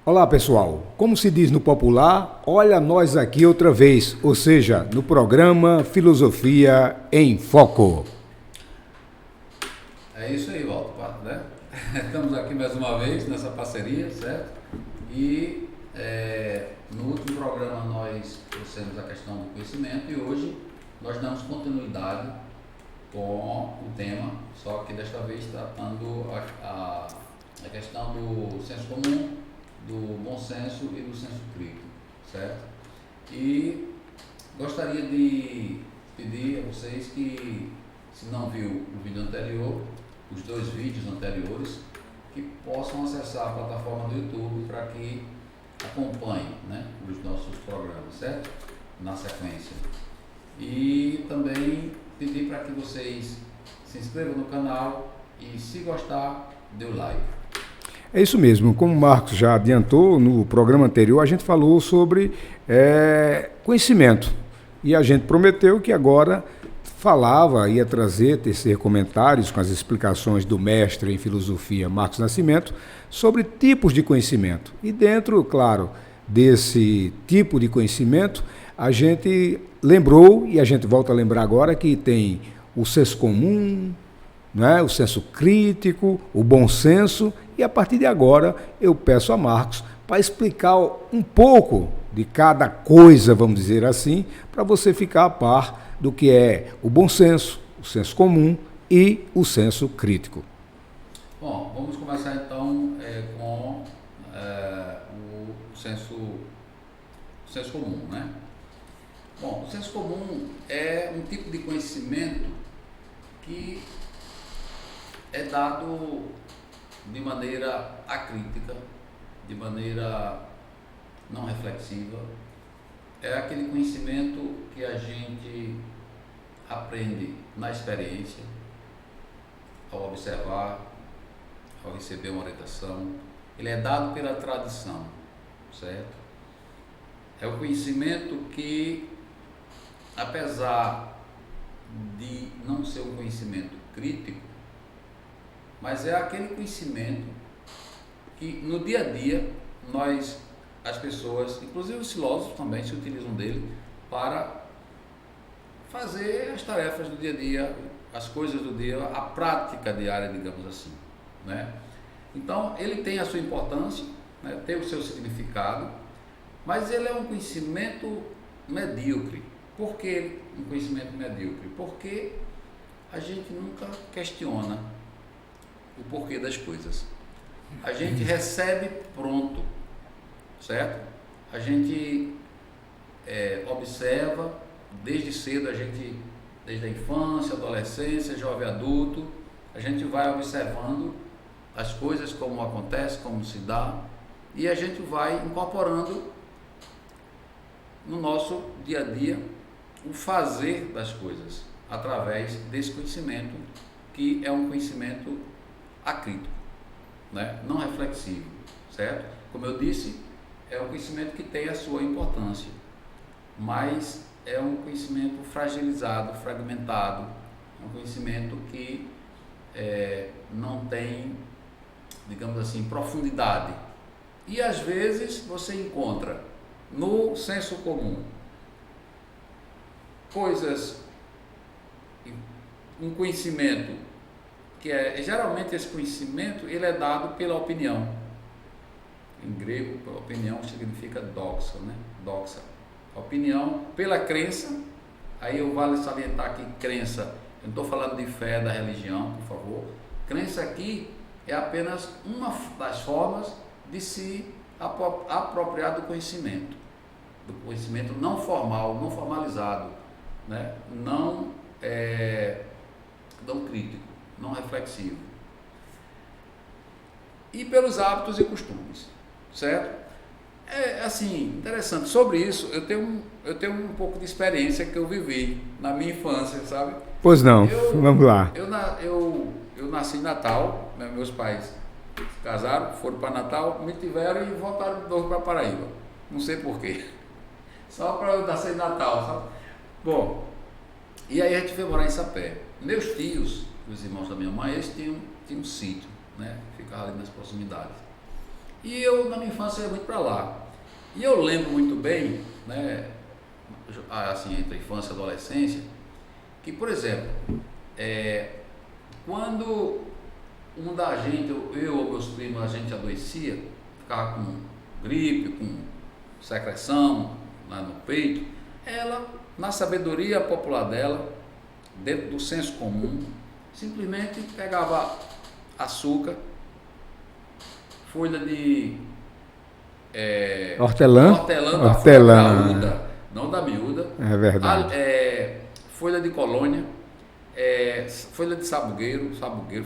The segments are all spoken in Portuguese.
Olá pessoal, como se diz no popular, olha nós aqui outra vez, ou seja, no programa Filosofia em Foco. É isso aí, Walter, né? Estamos aqui mais uma vez nessa parceria, certo? E no último programa nós trouxemos a questão do conhecimento e hoje nós damos continuidade com o tema, só que desta vez tratando a questão do senso comum, do bom senso e do senso crítico, certo? E gostaria de pedir a vocês que, se não viu o vídeo anterior, os dois vídeos anteriores, que possam acessar a plataforma do YouTube para que acompanhem, né, os nossos programas, certo? Na sequência. E também pedir para que vocês se inscrevam no canal e, se gostar, dê o like. É isso mesmo, como o Marcos já adiantou, no programa anterior a gente falou sobre conhecimento. E a gente prometeu que agora ia tecer comentários com as explicações do mestre em filosofia Marcos Nascimento sobre tipos de conhecimento. E dentro, claro, desse tipo de conhecimento, a gente lembrou, e a gente volta a lembrar agora, que tem o senso comum, né, o senso crítico, o bom senso, e a partir de agora eu peço a Marcos para explicar um pouco de cada coisa, vamos dizer assim, para você ficar a par do que é o bom senso, o senso comum e o senso crítico. Bom, vamos começar então com o senso comum, né? Bom, o senso comum é um tipo de conhecimento que é dado de maneira acrítica, de maneira não reflexiva. É aquele conhecimento que a gente aprende na experiência, ao observar, ao receber uma orientação. Ele é dado pela tradição, certo? É o conhecimento que, apesar de não ser um conhecimento crítico, mas é aquele conhecimento que no dia a dia as pessoas, inclusive os filósofos também se utilizam dele para fazer as tarefas do dia a dia, as coisas do dia, a prática diária, digamos assim, né? Então ele tem a sua importância, né? Tem o seu significado, mas ele é um conhecimento medíocre. Por que um conhecimento medíocre? Porque a gente nunca questiona o porquê das coisas. A gente recebe pronto, certo? A gente observa desde cedo, desde a infância, adolescência, jovem adulto, a gente vai observando as coisas, como acontece, como se dá, e a gente vai incorporando no nosso dia a dia o fazer das coisas, através desse conhecimento, que é um conhecimento acrítico, né? Não reflexivo, certo? Como eu disse, é um conhecimento que tem a sua importância, mas é um conhecimento fragilizado, fragmentado, um conhecimento que não tem, digamos assim, profundidade. E às vezes você encontra no senso comum coisas, um conhecimento que geralmente esse conhecimento ele é dado pela opinião. Em grego, pela opinião significa doxa, né? Doxa. Opinião pela crença. Aí eu vale salientar que crença, eu não estou falando de fé da religião, por favor. Crença aqui é apenas uma das formas de se apropriar do conhecimento não formal, não formalizado, né? Não crítico, não reflexivo. E pelos hábitos e costumes, certo? É assim, interessante. Sobre isso, eu tenho um pouco de experiência que eu vivi na minha infância, sabe? Pois não, vamos lá. Eu nasci em Natal, né? Meus pais se casaram, foram para Natal, me tiveram e voltaram de novo para Paraíba. Não sei porquê. Só para eu nascer em Natal, sabe? Bom, e aí a gente veio morar em Sapé. Meus tios, os irmãos da minha mãe, eles tinham um sítio, né? Ficava ali nas proximidades. E eu, na minha infância, ia muito para lá. E eu lembro muito bem, né, assim, entre a infância e a adolescência, que, por exemplo, quando um da gente, eu ou meus primos, a gente adoecia, ficava com gripe, com secreção lá no peito, ela, na sabedoria popular dela, dentro do senso comum, simplesmente pegava açúcar, folha de hortelã da folha graúda, não da miúda, é verdade, folha de colônia, folha de sabugueiro,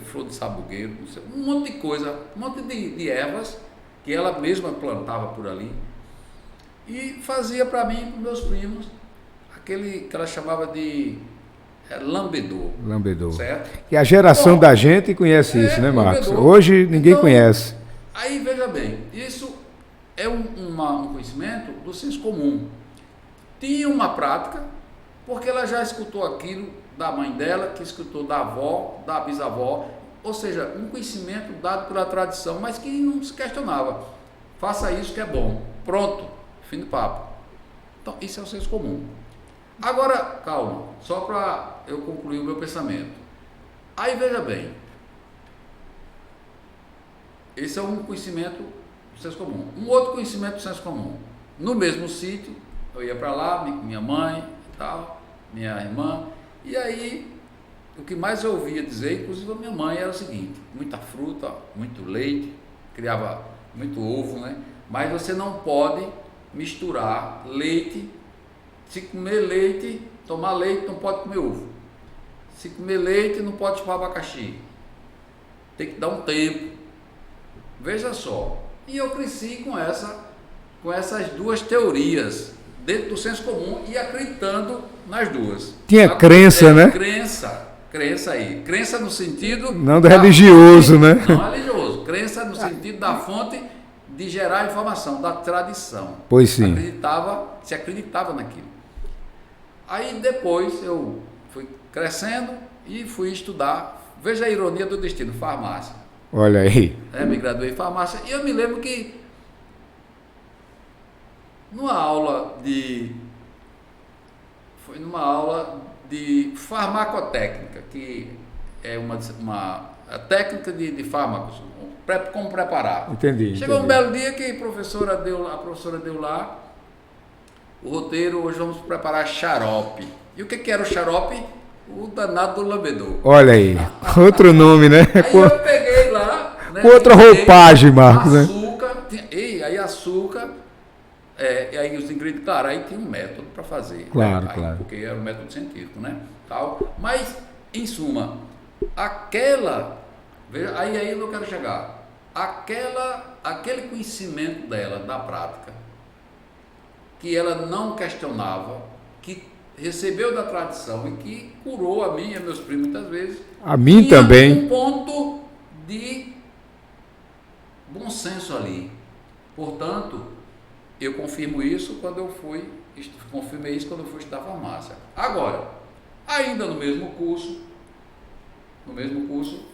flor de sabugueiro, um monte de coisa, um monte de ervas que ela mesma plantava por ali e fazia para mim e para meus primos aquele que ela chamava de lambedor, certo? E a geração da gente conhece isso, né, Marcos? Lambedor. Hoje ninguém Então, conhece. Aí veja bem, isso é um conhecimento do senso comum. Tinha uma prática, porque ela já escutou aquilo da mãe dela, que escutou da avó, da bisavó, ou seja, um conhecimento dado pela tradição, mas que não se questionava. Faça isso que é bom. Pronto, fim do papo. Então, isso é o senso comum. Agora, calma, só para eu concluir o meu pensamento. Aí veja bem, esse é um conhecimento do senso comum. Um outro conhecimento do senso comum. No mesmo sítio, eu ia para lá, minha mãe e tal, minha irmã, e aí o que mais eu ouvia dizer, inclusive a minha mãe, era o seguinte: muita fruta, muito leite, criava muito ovo, né? Mas você não pode misturar leite. Se comer leite, tomar leite, não pode comer ovo. Se comer leite, não pode chupar abacaxi. Tem que dar um tempo. Veja só. E eu cresci com essas duas teorias dentro do senso comum e acreditando nas duas. Tinha crença, né? Crença aí. Crença no sentido... Não do religioso, né? Não religioso. Crença no sentido da fonte de gerar informação, da tradição. Pois sim. Se acreditava naquilo. Aí depois eu fui crescendo e fui estudar, veja a ironia do destino, farmácia. Olha aí. Me graduei em farmácia e eu me lembro que foi numa aula de farmacotécnica, que é uma técnica de fármacos, como preparar. Entendi. Chegou um belo dia que a professora deu lá o roteiro: hoje vamos preparar xarope. E o que era o xarope? O danado do lambedor. Olha aí, outro nome, né? Aí eu peguei lá, né, outra roupagem, Marcos, né? Açúcar, e aí os ingredientes, claro, aí tem um método para fazer. Claro, né? claro. Porque era um método científico, né? Tal. Mas, em suma, aí eu quero chegar, aquele conhecimento dela, da prática, que ela não questionava, que recebeu da tradição e que curou a mim e a meus primos muitas vezes. A mim também. Um ponto de bom senso ali. Portanto, eu confirmei isso quando eu fui estudar farmácia. Agora, ainda no mesmo curso,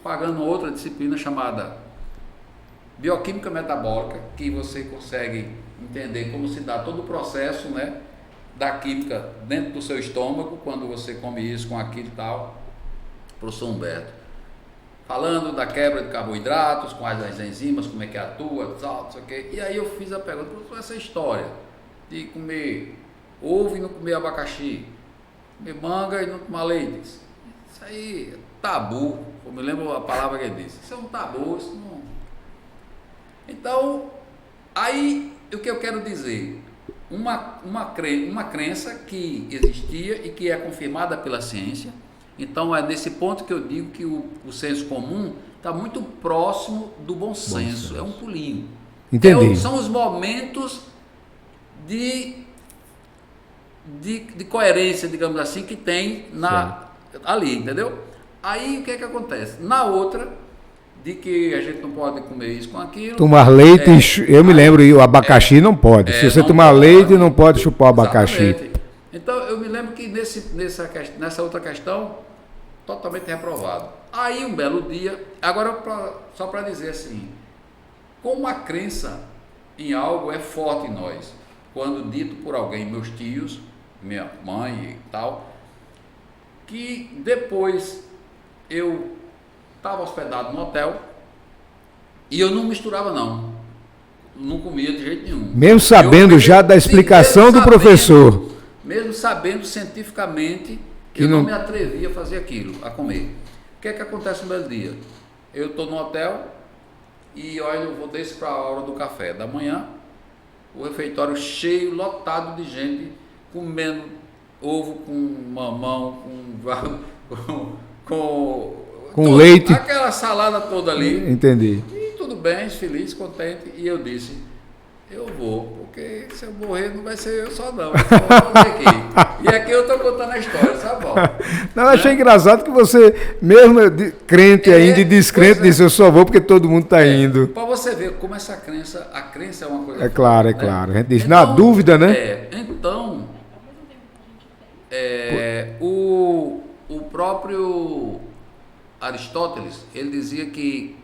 pagando outra disciplina chamada bioquímica metabólica, que você consegue entender como se dá todo o processo, né, da química dentro do seu estômago, quando você come isso, com aquilo e tal. Professor Humberto, falando da quebra de carboidratos, com as enzimas, como é que atua, tal, não sei o quê. E aí eu fiz a pergunta: professor, essa história de comer ovo e não comer abacaxi, comer manga e não tomar leite, isso aí é tabu. Eu me lembro a palavra que ele disse: isso é um tabu, isso não... Então, aí o que eu quero dizer? Uma crença que existia e que é confirmada pela ciência. Então é nesse ponto que eu digo que o senso comum está muito próximo do bom senso. É um pulinho. Entendi. São os momentos de coerência, digamos assim, que tem ali, entendeu? Aí o que é que acontece? Na outra, de que a gente não pode comer isso com aquilo. Tomar leite, eu me lembro, e o abacaxi não pode. Se você tomar leite, não pode chupar o abacaxi. Exatamente. Então eu me lembro que nessa outra questão, totalmente reprovado. Aí um belo dia, agora só para dizer assim, como a crença em algo é forte em nós. Quando dito por alguém, meus tios, minha mãe e tal, que depois eu estava hospedado no hotel e eu não misturava não comia de jeito nenhum. Mesmo sabendo já da explicação do professor. Mesmo sabendo cientificamente que eu não me atrevia a fazer aquilo, a comer. O que é que acontece no belo dia? Eu estou no hotel e olha, eu vou descer para a hora do café da manhã, o refeitório cheio, lotado de gente, comendo ovo com mamão, com leite. Aquela salada toda ali. Entendi. E tudo bem, feliz, contente. E eu disse, eu vou, porque se eu morrer não vai ser eu só não. E aqui eu estou contando a história, sabe, Paulo? Não, eu achei engraçado que você, mesmo crente ainda e descrente, disse, eu só vou porque todo mundo está indo. Para você ver como essa crença, a crença é uma coisa... É claro, forte, é claro. A gente diz, então, na dúvida, né? Então, o próprio Aristóteles, ele dizia que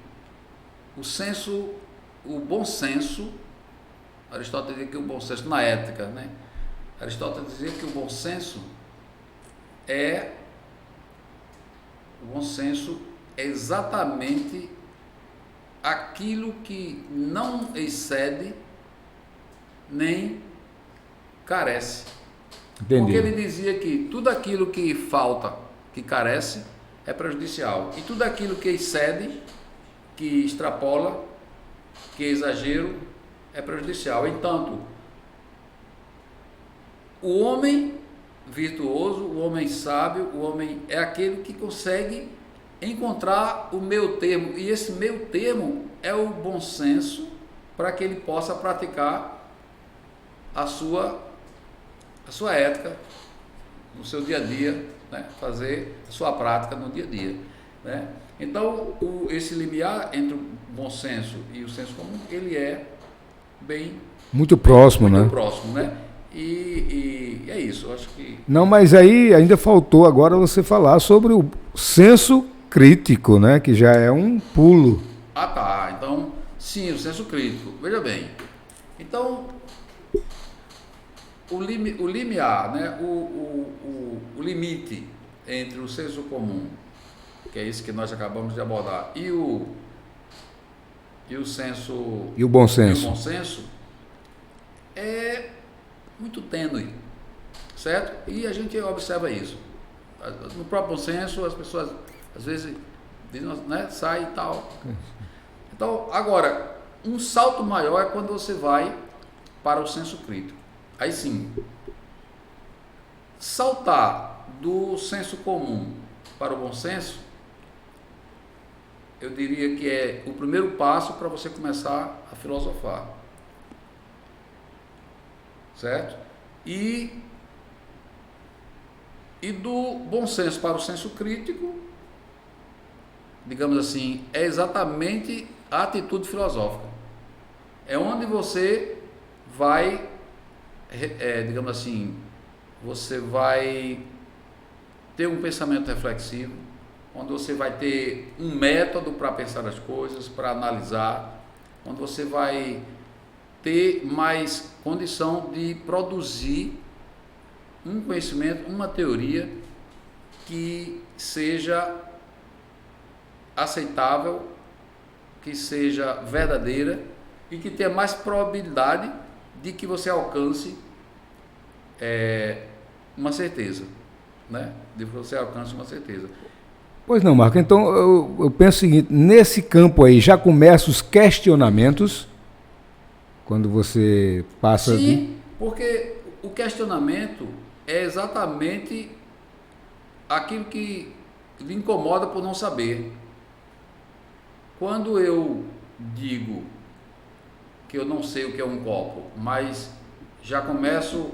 o bom senso, Aristóteles dizia que o bom senso, na ética, né? Aristóteles dizia que o bom senso é exatamente aquilo que não excede nem carece. Entendi. Porque ele dizia que tudo aquilo que falta, que carece, é prejudicial. E tudo aquilo que excede, que extrapola, que é exagero, é prejudicial. Entanto, o homem virtuoso, o homem sábio, o homem é aquele que consegue encontrar o meio termo. E esse meio termo é o bom senso para que ele possa praticar a sua ética no seu dia a dia, né? Fazer a sua prática no dia a dia, né? Então, esse limiar entre o bom senso e o senso comum, ele é muito próximo, muito né? próximo, né? E é isso, eu acho que... Não, mas aí ainda faltou agora você falar sobre o senso crítico, né? Que já é um pulo. Ah, tá. Então, sim, o senso crítico. Veja bem. Então, o limiar, né? O limite entre o senso comum, que é isso que nós acabamos de abordar, e o senso... E o bom senso. E o bom senso é muito tênue, certo? E a gente observa isso. No próprio bom senso, as pessoas, às vezes, dizem, né? Sai e tal. Então, agora, um salto maior é quando você vai para o senso crítico. Aí sim, saltar do senso comum para o bom senso, eu diria que é o primeiro passo para você começar a filosofar, certo? E do bom senso para o senso crítico, digamos assim, é exatamente a atitude filosófica. É onde você vai, digamos assim, você vai ter um pensamento reflexivo, onde você vai ter um método para pensar as coisas, para analisar, onde você vai ter mais condição de produzir um conhecimento, uma teoria que seja aceitável, que seja verdadeira e que tenha mais probabilidade de que você alcance uma certeza, né? De que você alcance uma certeza. Pois não, Marco. Então, eu penso o seguinte, nesse campo aí já começam os questionamentos, quando você passa... Sim, porque o questionamento é exatamente aquilo que lhe incomoda por não saber. Quando eu digo que eu não sei o que é um copo, mas já começo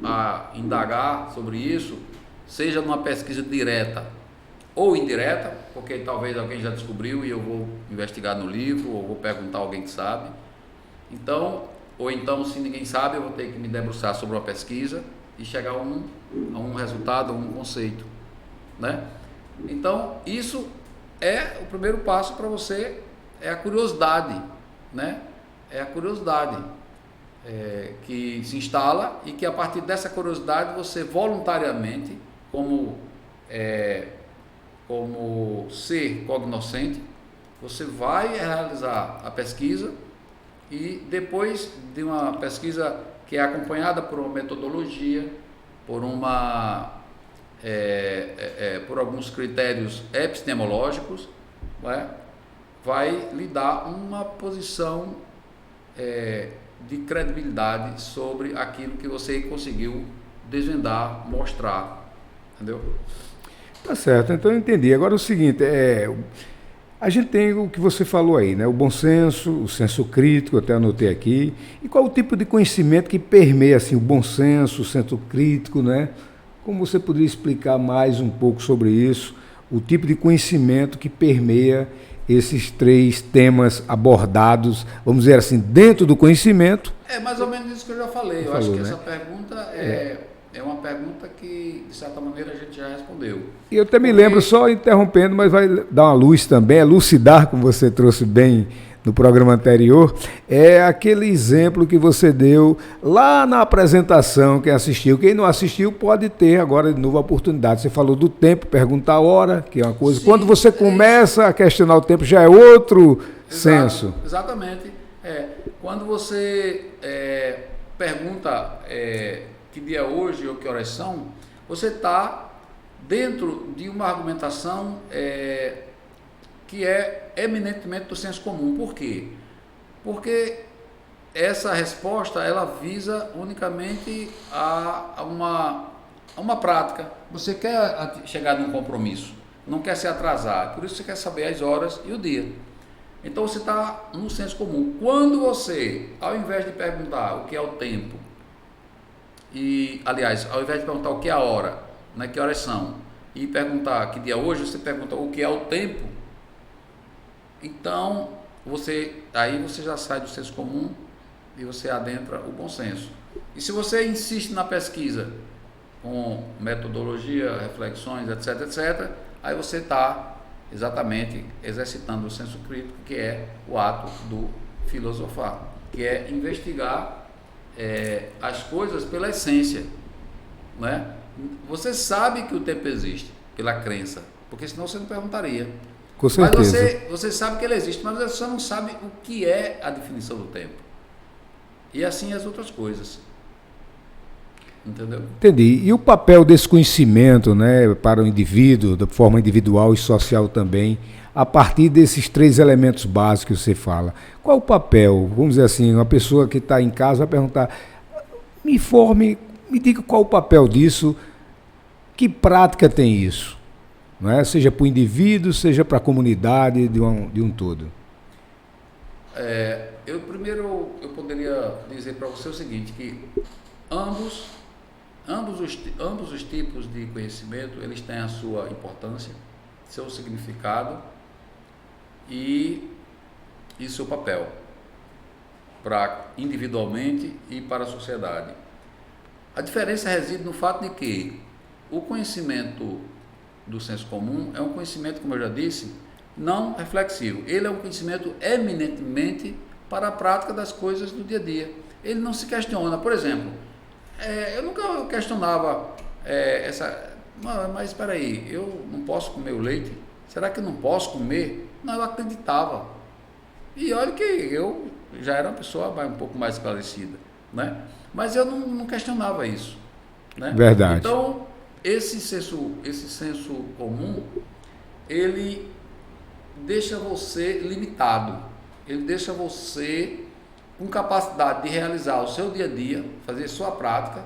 a indagar sobre isso, seja numa pesquisa direta ou indireta, porque talvez alguém já descobriu e eu vou investigar no livro, ou vou perguntar a alguém que sabe. Então, ou então, se ninguém sabe, eu vou ter que me debruçar sobre uma pesquisa e chegar a um resultado, a um conceito, né? Então, isso é o primeiro passo para você, é a curiosidade, né, é a curiosidade que se instala e que a partir dessa curiosidade você voluntariamente, como ser cognoscente, você vai realizar a pesquisa e depois de uma pesquisa que é acompanhada por uma metodologia, por alguns critérios epistemológicos, né, vai lhe dar uma posição de credibilidade sobre aquilo que você conseguiu desvendar, mostrar, entendeu? Tá certo, então eu entendi. Agora o seguinte, a gente tem o que você falou aí, né? O bom senso, o senso crítico, até anotei aqui. E qual o tipo de conhecimento que permeia assim, o bom senso, o senso crítico, né? Como você poderia explicar mais um pouco sobre isso? O tipo de conhecimento que permeia esses 3 temas abordados, vamos dizer assim, dentro do conhecimento. É mais ou menos isso que eu já falei. Acho que essa pergunta é uma pergunta que, de certa maneira, a gente já respondeu. E eu até me lembro, só interrompendo, mas vai dar uma luz também, elucidar, como você trouxe bem no programa anterior, é aquele exemplo que você deu lá na apresentação, quem assistiu. Quem não assistiu pode ter agora de novo a oportunidade. Você falou do tempo, perguntar a hora, que é uma coisa. Sim, quando você começa a questionar o tempo, já é outro senso. Exatamente. Quando você pergunta que dia é hoje ou que horas são, você está dentro de uma argumentação que é eminentemente do senso comum. Por quê? Porque essa resposta ela visa unicamente a uma prática. Você quer chegar num compromisso, não quer se atrasar, por isso você quer saber as horas e o dia. Então você está no senso comum. Quando você, ao invés de perguntar o que é o tempo, aliás, ao invés de perguntar o que é a hora, né, que horas são, e perguntar que dia é hoje, você pergunta o que é o tempo, então aí você já sai do senso comum e você adentra o bom senso. E se você insiste na pesquisa com metodologia, reflexões, etc, etc, aí você está exatamente exercitando o senso crítico, que é o ato do filosofar, que é investigar as coisas pela essência, né? Você sabe que o tempo existe pela crença, porque senão você não perguntaria. Com certeza. Mas você sabe que ele existe, mas você não sabe o que é a definição do tempo. E assim as outras coisas. Entendeu? Entendi. E o papel desse conhecimento, né, para o indivíduo, da forma individual e social também, a partir desses 3 elementos básicos que você fala. Qual o papel? Vamos dizer assim, uma pessoa que está em casa vai perguntar, me diga qual o papel disso, que prática tem isso? Não é? Seja para o indivíduo, seja para a comunidade de um todo. Eu poderia dizer para você o seguinte, que ambos os tipos de conhecimento, eles têm a sua importância, seu significado e seu papel, individualmente e para a sociedade. A diferença reside no fato de que o conhecimento do senso comum é um conhecimento, como eu já disse, não reflexivo. Ele é um conhecimento eminentemente para a prática das coisas do dia a dia. Ele não se questiona. Por exemplo, eu nunca questionava mas espera aí, eu não posso comer o leite? Será que eu não posso comer? Não, eu acreditava. E olha que eu já era uma pessoa um pouco mais esclarecida, né? Mas eu não questionava isso, né? Verdade. Então, esse senso comum, ele deixa você limitado, ele deixa você com capacidade de realizar o seu dia a dia, fazer sua prática,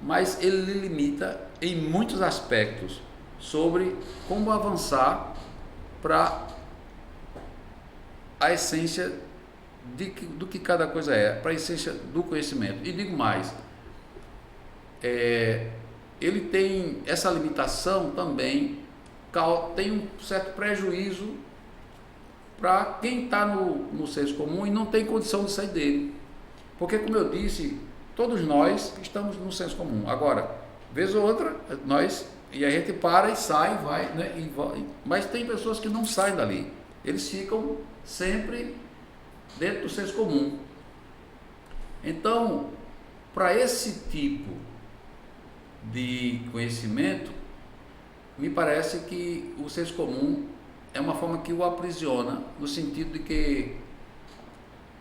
mas ele lhe limita em muitos aspectos sobre como avançar para a essência do que cada coisa é, para a essência do conhecimento. E digo mais, ele tem essa limitação também, tem um certo prejuízo para quem está no senso comum e não tem condição de sair dele. Porque, como eu disse, todos nós estamos no senso comum. Agora, vez ou outra, e a gente para e sai, vai, né? Mas tem pessoas que não saem dali. Eles ficam sempre dentro do senso comum. Então, para esse tipo de conhecimento, me parece que o senso comum é uma forma que o aprisiona, no sentido de que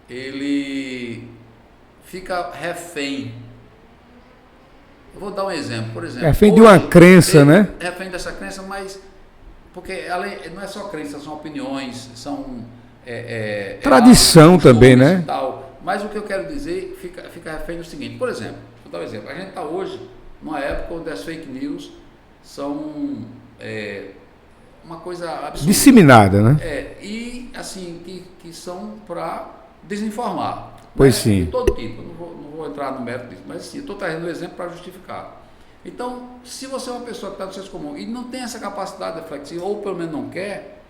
ele fica refém. Eu vou dar um exemplo, por exemplo. Refém de uma crença, né? Refém dessa crença, mas porque não é só crença, são opiniões, são tradição também, né? Tal. Mas o que eu quero dizer fica refém do seguinte, por exemplo, vou dar um exemplo. A gente está hoje numa época onde as fake news são uma coisa absurda. Disseminada, né? E assim, que são para desinformar. Pois né? sim. De todo tipo, não vou entrar no mérito disso, mas assim, estou trazendo um exemplo para justificar. Então, se você é uma pessoa que está no senso comum e não tem essa capacidade reflexiva, ou pelo menos não quer,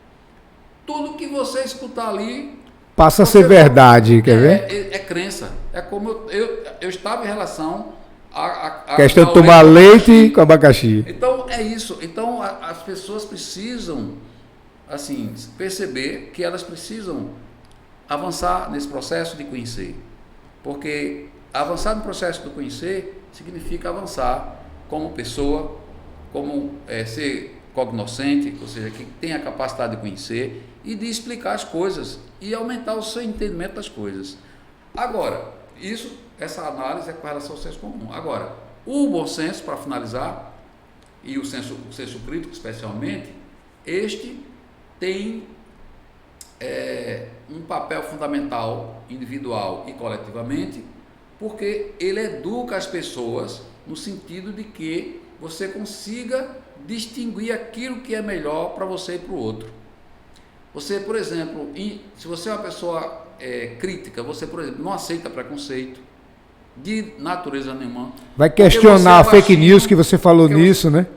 tudo que você escutar ali passa a ser verdade, quer ver? É crença. É como eu estava em relação a questão de tomar leite com abacaxi. Então, é isso. Então, as pessoas precisam, assim, perceber que elas precisam avançar nesse processo de conhecer. Porque avançar no processo de conhecer significa avançar como pessoa, como ser cognoscente, ou seja, que tem a capacidade de conhecer e de explicar as coisas e aumentar o seu entendimento das coisas. Agora, essa análise é com relação ao senso comum. Agora, o bom senso, para finalizar, e o senso crítico especialmente, este tem um papel fundamental, individual e coletivamente, porque ele educa as pessoas no sentido de que você consiga distinguir aquilo que é melhor para você e para o outro. Você, por exemplo, se você é uma pessoa crítica, você, por exemplo, não aceita preconceito de natureza nenhuma. Vai questionar a fake news que você falou nisso, né?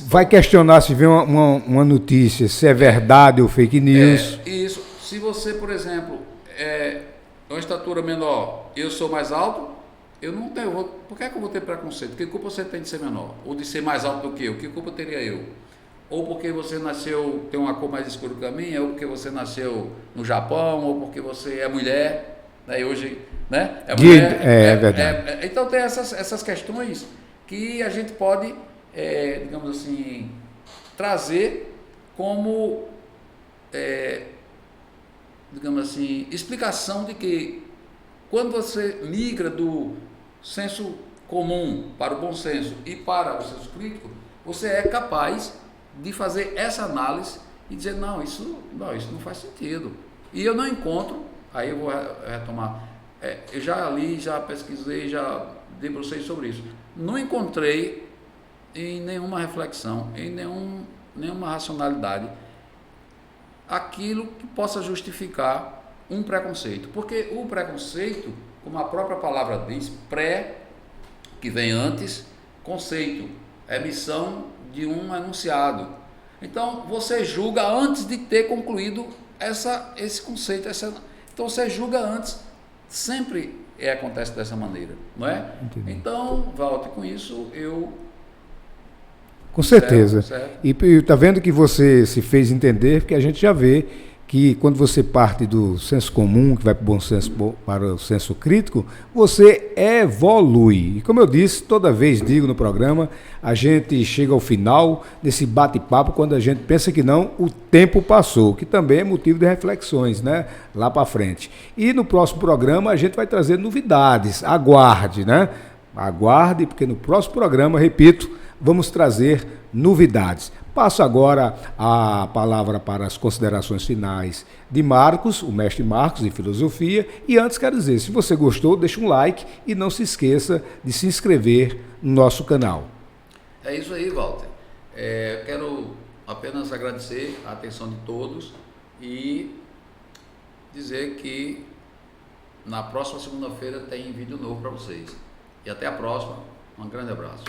Vai questionar se vê uma notícia, se é verdade ou fake news. Isso. Se você, por exemplo, uma estatura menor, eu sou mais alto, eu não tenho. Por que é que eu vou ter preconceito? Que culpa você tem de ser menor? Ou de ser mais alto do que eu? Que culpa teria eu? Ou porque você nasceu, tem uma cor mais escura que a minha, ou porque você nasceu no Japão, ou porque você é mulher, né? E hoje, né? É mulher. É verdade. Então tem essas questões que a gente pode, digamos assim, trazer como, digamos assim, explicação de que quando você migra do senso comum para o bom senso e para o senso crítico, você é capaz de fazer essa análise e dizer, não, isso não faz sentido. E eu não encontro, aí eu vou retomar, eu já li, já pesquisei, já debrucei sobre isso. Não encontrei em nenhuma reflexão, em nenhuma racionalidade, aquilo que possa justificar um preconceito. Porque o preconceito, como a própria palavra diz, que vem antes, conceito, emissão de um enunciado. Então, você julga antes de ter concluído esse conceito. Então, você julga antes. Sempre acontece dessa maneira, não é? Entendi. Então, Walter, com isso, eu... Com certeza. Certo. E está vendo que você se fez entender, porque a gente já vê que quando você parte do senso comum, que vai para o bom senso, para o senso crítico, você evolui. E como eu disse, toda vez digo no programa, a gente chega ao final desse bate-papo quando a gente pensa que não, o tempo passou, que também é motivo de reflexões, né? Lá para frente. E no próximo programa a gente vai trazer novidades. Aguarde, né? Aguarde, porque no próximo programa, repito, vamos trazer novidades. Passo agora a palavra para as considerações finais de Marcos, o mestre Marcos em filosofia. E antes quero dizer, se você gostou, deixa um like e não se esqueça de se inscrever no nosso canal. É isso aí, Walter. Quero apenas agradecer a atenção de todos e dizer que na próxima segunda-feira tem vídeo novo para vocês. E até a próxima. Um grande abraço.